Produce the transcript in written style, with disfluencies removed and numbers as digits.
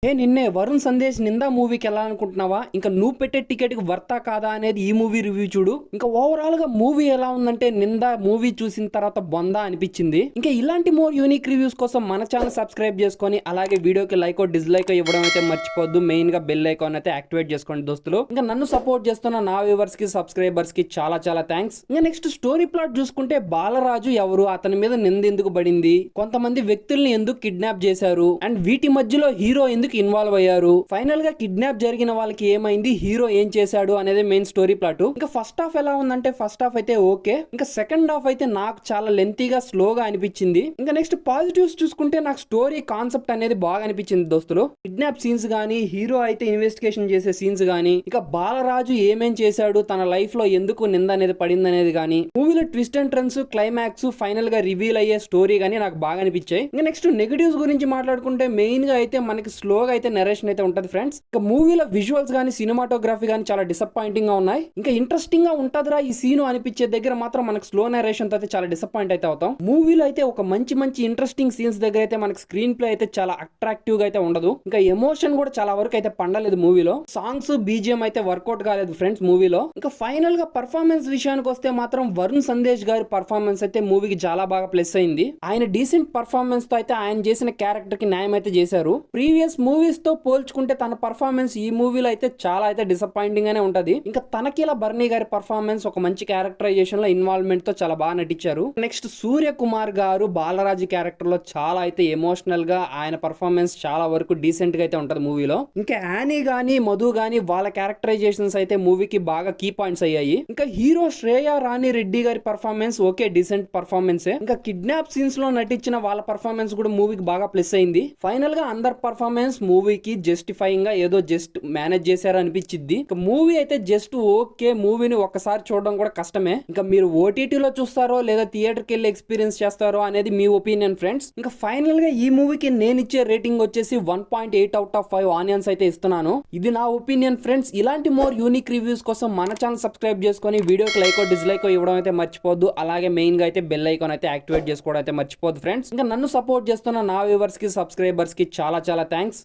నిన్నే వరుణ్ సందేశ్ నిందా మూవీకి వెళ్ళాలనుకుంటున్నావా? ఇంకా నువ్వు పెట్టే టికెట్ కి వర్తా కాదా అనేది ఈ మూవీ రివ్యూ చూడు. ఇంకా ఓవరాల్ గా మూవీ ఎలా ఉందంటే నిందా మూవీ చూసిన తర్వాత బొందా అనిపించింది. ఇంకా ఇలాంటి మోర్ యూనిక్ రివ్యూస్ కోసం మన ఛానల్ సబ్స్క్రైబ్ చేసుకొని అలాగే వీడియోకి లైక్ డిస్లైక్ ఇవ్వడం అయితే మర్చిపోద్దు. మెయిన్ గా బెల్ ఐకాన్ అయితే యాక్టివేట్ చేసుకోండి దోస్తులు. ఇంకా నన్ను సపోర్ట్ చేస్తున్న నా వ్యూవర్స్ కి సబ్స్క్రైబర్స్ కి చాలా చాలా థ్యాంక్స్. ఇంకా నెక్స్ట్ స్టోరీ ప్లాట్ చూసుకుంటే బాలరాజు ఎవరు, అతని మీద నింద ఎందుకు పడింది, కొంతమంది వ్యక్తుల్ని ఎందుకు కిడ్నాప్ చేశారు, అండ్ వీటి మధ్యలో హీరో ఎందుకు ఇన్వాల్వ్ అయ్యారు, ఫైనల్ గా కిడ్నాప్ జరిగిన వాళ్ళకి ఏమైంది, హీరో ఏం చేశాడు అనేది మెయిన్ స్టోరీ ప్లాట్. ఇంకా ఫస్ట్ హాఫ్ ఎలా ఉందంటే ఫస్ట్ హాఫ్ అయితే ఓకే, ఇంకా సెకండ్ హాఫ్ అయితే నాకు చాలా లెంతీగా స్లోగా అనిపించింది. ఇంకా నెక్స్ట్ పాజిటివ్స్ చూసుకుంటే నాకు స్టోరీ కాన్సెప్ట్ అనేది బాగా అనిపించింది దోస్తులు. కిడ్నాప్ సీన్స్ గానీ, హీరో అయితే ఇన్వెస్టిగేషన్ చేసే సీన్స్ గానీ, ఇక బాలరాజు ఏమేం చేశాడు, తన లైఫ్ లో ఎందుకు నింద అనేది పడింది అనేది గానీ, మూవీలో twist and turns, climax, final గా రివీల్ అయ్యే స్టోరీ గానీ నాకు బాగా అనిపించాయి. ఇంకా నెక్స్ట్ నెగటివ్స్ గురించి మాట్లాడుకుంటే మెయిన్ గా అయితే మనకి స్లోగా అయితే నరేషన్ అయితే ఉంటది ఫ్రెండ్స్. ఇంకా మూవీలో విజువల్స్ గానీ, సినిమాటోగ్రఫీ గానీ చాలా డిసప్పాయింటింగ్ గా ఉన్నాయి. ఇంకా ఇంట్రెస్టింగ్ గా ఉంటదిరా ఈ సీన్ అనిపించే దగ్గర మాత్రం మనకు స్లో నరేషన్ తో అయితే చాలా డిసప్పాయింట్ అయితే అవుతాం. మూవీలో అయితే ఒక మంచి ఇంట్రెస్టింగ్ సీన్స్ దగ్గర అయితే మనకి స్క్రీన్ ప్లే అయితే చాలా అట్రాక్టివ్ గా అయితే ఉండదు. ఇంకా ఎమోషన్ కూడా చాలా వరకు అయితే పండలేదు మూవీలో. సాంగ్స్, బీజిఎం అయితే వర్కౌట్ కాలేదు ఫ్రెండ్స్ మూవీలో. ఇంకా ఫైనల్ గా పర్ఫార్మెన్స్ విషయానికి వస్తే మాత్రం వరుణ్ సందేశ్ గారి పర్ఫార్మెన్స్ అయితే మూవీకి చాలా బాగా ప్లస్ అయింది. ఆయన డీసెంట్ పర్ఫార్మెన్స్ తో అయితే ఆయన చేసిన క్యారెక్టర్ కి న్యాయం అయితే చేశారు. ప్రీవియస్ మూవీస్ తో పోల్చుకుంటే తన పర్ఫార్మెన్స్ ఈ మూవీలో అయితే చాలా అయితే డిసప్పాయింటింగ్ గానే ఉంటది. ఇంకా తనకిలా బర్నీ గారి పర్ఫార్మెన్స్ ఒక మంచి క్యారెక్టరైజేషన్ లో ఇన్వాల్వ్మెంట్ తో చాలా బాగా నటించారు. నెక్స్ట్ సూర్య కుమార్ గారు బాలరాజు క్యారెక్టర్ లో చాలా అయితే ఎమోషనల్ గా ఆయన పర్ఫార్మెన్స్ చాలా వరకు డీసెంట్ గా అయితే ఉంటది మూవీలో. ఇంకా యానీ గానీ, మధు గానీ వాళ్ళ క్యారెక్టరైజేషన్స్ అయితే మూవీకి బాగా కీ పాయింట్స్ అయ్యాయి. ఇంకా హీరో శ్రేయ రాణి రెడ్డి గారి పర్ఫార్మెన్స్ ఓకే, డీసెంట్ పర్ఫార్మెన్స్. ఇంకా కిడ్నాప్ సీన్స్ లో నటించిన వాళ్ళ పర్ఫార్మెన్స్ కూడా మూవీకి బాగా ప్లస్ అయింది. ఫైనల్ గా అందర్ పర్ఫార్మెన్స్ మూవీకి జస్టిఫైయింగ్ గా ఏదో జస్ట్ మేనేజ్ చేశారు అనిపించింది. ఇంకా మూవీ అయితే జస్ట్ ఓకే, మూవీని ఒక్కసారి చూడడం కూడా కష్టమే. ఇంకా మీరు ఓటీటీలో చూస్తారో లేదా థియేటర్కి వెళ్ళి ఎక్స్పీరియన్స్ చేస్తారో అనేది మీ ఒపీనియన్ ఫ్రెండ్స్. ఇంకా ఫైనల్ గా ఈ మూవీకి నేను ఇచ్చే రేటింగ్ వచ్చేసి 1.8/5 ఆనియన్స్ అయితే ఇస్తున్నాను. ఇది నా ఒపీనియన్ ఫ్రెండ్స్. ఇలాంటి మోర్ యూనిక్ రివ్యూస్ కోసం మన ఛానల్ సబ్స్క్రైబ్ చేసుకొని వీడియోకి లైక్ డిస్లైక్ ఇవ్వడం అయితే మర్చిపోద్దు. అలాగే మెయిన్ గా అయితే బెల్ ఐకాన్ అయితే యాక్టివేట్ చేసుకోవడం అయితే మర్చిపోద్దు ఫ్రెండ్స్. ఇంకా నన్ను సపోర్ట్ చేస్తున్న నా వ్యూవర్స్ కి, సబ్స్క్రైబర్స్ కి చాలా చాలా థ్యాంక్స్.